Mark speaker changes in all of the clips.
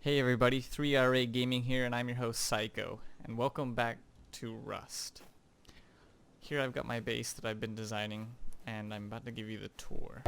Speaker 1: Hey everybody, 3RA Gaming here, and I'm your host Psycho, and welcome back to Rust. Here I've got my base that I've been designing, and I'm about to give you the tour.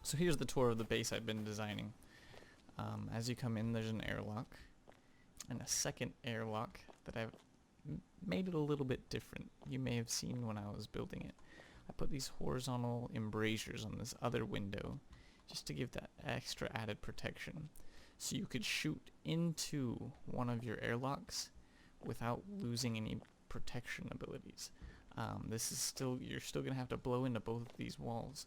Speaker 1: So here's the tour of the base I've been designing. As you come in, there's an airlock, and a second airlock that I've made it a little bit different. You may have seen when I was building it. I put these horizontal embrasures on this other window just to give that extra added protection. So you could shoot into one of your airlocks without losing any protection abilities. You're still going to have to blow into both of these walls,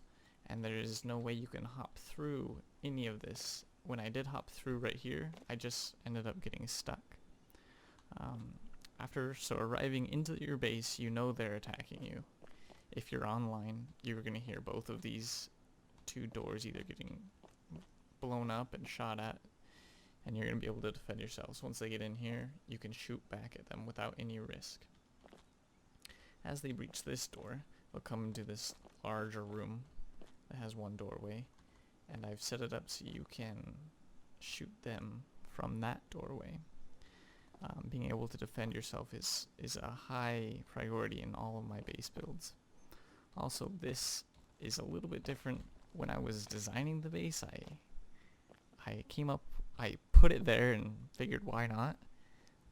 Speaker 1: and there is no way you can hop through any of this. When I did hop through right here, I just ended up getting stuck. So arriving into your base, you know they're attacking you. If you're online, you're going to hear both of these two doors either getting blown up and shot at, and you're going to be able to defend yourselves. Once they get in here, you can shoot back at them without any risk. As they breach this door, they'll come into this larger room that has one doorway, and I've set it up so you can shoot them from that doorway. being able to defend yourself is a high priority in all of my base builds. Also, this is a little bit different. When I was designing the base, I put it there and figured, why not?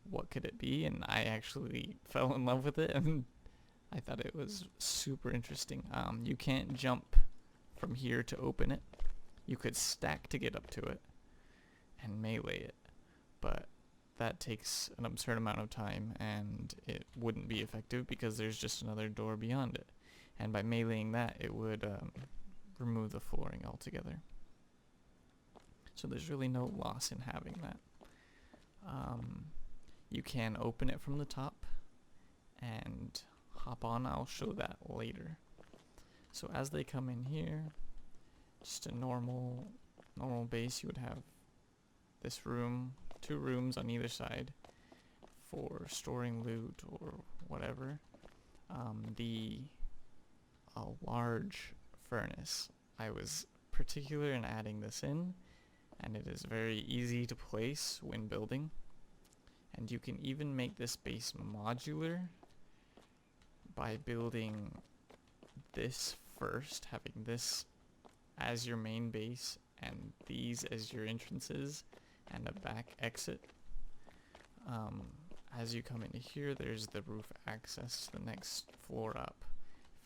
Speaker 1: What could it be? And I actually fell in love with it, and I thought it was super interesting. You can't jump from here to open it. You could stack to get up to it and melee it, but that takes an absurd amount of time, and it wouldn't be effective because there's just another door beyond it. And by meleeing that, it would remove the flooring altogether. So there's really no loss in having that. You can open it from the top and hop on. I'll show that later. So as they come in here, just a normal base, you would have this room, 2 rooms on either side for storing loot or whatever. A large furnace. I was particular in adding this in, and it is very easy to place when building. And you can even make this base modular by building this first, having this as your main base and these as your entrances and a back exit. As you come into here, there's the roof access to the next floor up.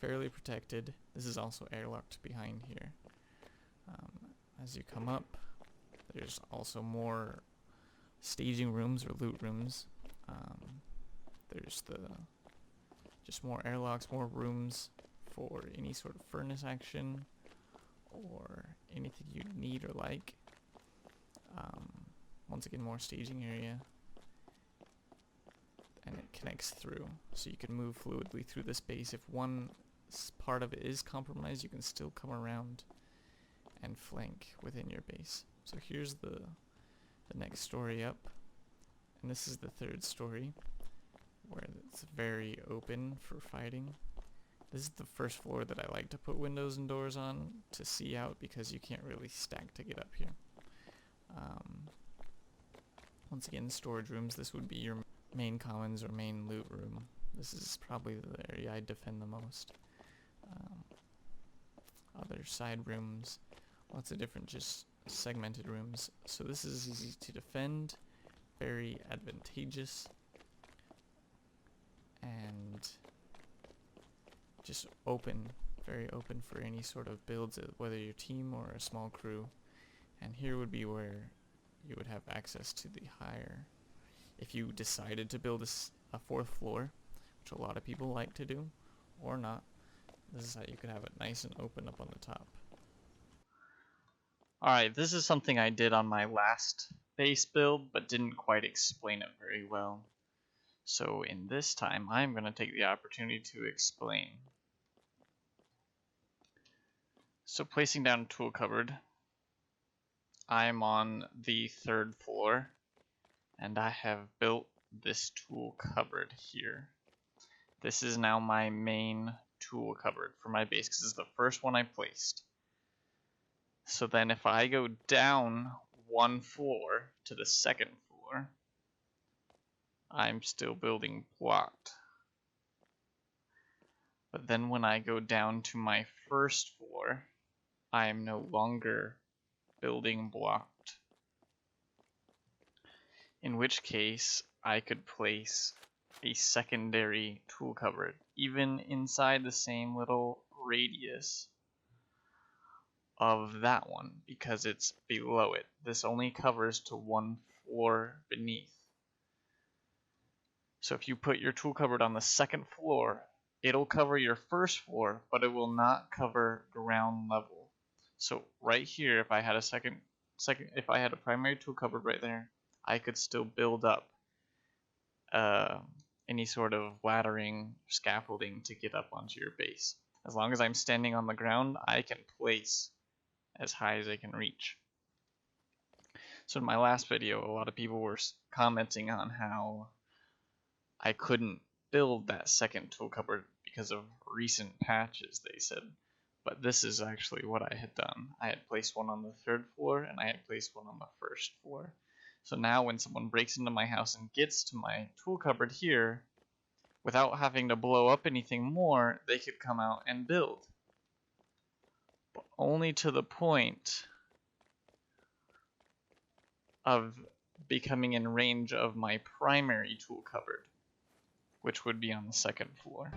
Speaker 1: Fairly protected. This is also airlocked behind here. As you come up, there's also more staging rooms or loot rooms. There's just more airlocks, more rooms for any sort of furnace action or anything you need or like. Once again, more staging area, and it connects through, so you can move fluidly through the space. If one part of it is compromised, you can still come around and flank within your base. So here's the next story up, and this is the 3rd story, where it's very open for fighting. This is the first floor that I like to put windows and doors on to see out, because you can't really stack to get up here. Once again, storage rooms. This would be your main commons or main loot room. This is probably the area I defend the most. Other side rooms, lots of different just segmented rooms. So this is easy to defend, very advantageous, and just open, very open for any sort of builds, whether your team or a small crew. And here would be where you would have access to the higher, if you decided to build a 4th floor, which a lot of people like to do, or not. This is how you could have it nice and open up on the top. Alright, this is something I did on my last base build, but didn't quite explain it very well. So in this time, I'm going to take the opportunity to explain. So placing down a tool cupboard, I'm on the 3rd floor, and I have built this tool cupboard here. This is now my main tool cupboard for my base, because it's the first one I placed. So then if I go down 1 floor to the 2nd floor, I'm still building blocked. But then when I go down to my 1st floor, I am no longer building blocked. In which case, I could place a secondary tool cupboard, even inside the same little radius of that one, because it's below it. This only covers to 1 floor beneath. So if you put your tool cupboard on the 2nd floor, it'll cover your 1st floor, but it will not cover ground level. So right here, if I had if I had a primary tool cupboard right there, I could still build up any sort of laddering, scaffolding to get up onto your base. As long as I'm standing on the ground, I can place as high as I can reach. So in my last video, a lot of people were commenting on how I couldn't build that 2nd tool cupboard because of recent patches, they said. But this is actually what I had done. I had placed one on the 3rd floor, and I had placed one on the 1st floor. So now when someone breaks into my house and gets to my tool cupboard here, without having to blow up anything more, they could come out and build. But only to the point of becoming in range of my primary tool cupboard, which would be on the second floor.